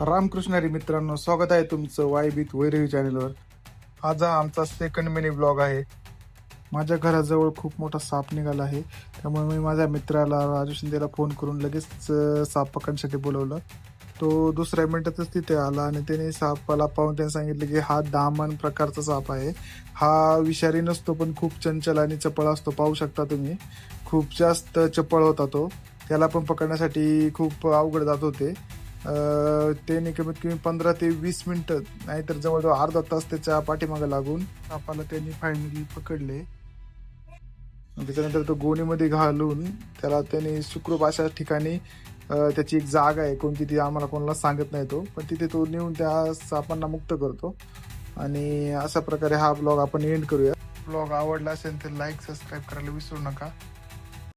रामकृष्णारी मित्रांनो, स्वागत आहे तुमचं वाय विथ वैरवी चॅनलवर. आज हा आमचा सेकंड मिनी ब्लॉग आहे. माझ्या घराजवळ खूप मोठा साप निघाला आहे, त्यामुळे मी माझ्या मित्राला राजू शिंदेला फोन करून लगेच साप पकडण्यासाठी बोलवलं. तो दुसऱ्या मिनिटातच तिथे आला आणि त्याने सापाला पाहून त्याने सांगितलं की हा दामन प्रकारचा साप आहे. हा विषारी नसतो, पण खूप चंचल आणि चपळ असतो. पाहू शकता तुम्ही, खूप जास्त चपळ होता तो. त्याला पण पकडण्यासाठी खूप अवघड जात होते. त्याने कमीत कमी 15 ते 20 मिनिटं, नाहीतर जवळजवळ अर्धा तास त्याच्या पाठीमागे लागून सापाला त्यांनी फायनली पकडले. त्याच्यानंतर तो गोणीमध्ये घालून त्याला त्याने सुखरूप अशा ठिकाणी, त्याची एक जागा आहे कोणती ती आम्हाला कोणाला सांगत नाही तो, पण तिथे तो नेऊन त्या सापांना मुक्त करतो. आणि अशा प्रकारे हा ब्लॉग आपण एंड करूया. ब्लॉग आवडला असेल तर लाईक सबस्क्राईब करायला विसरू नका.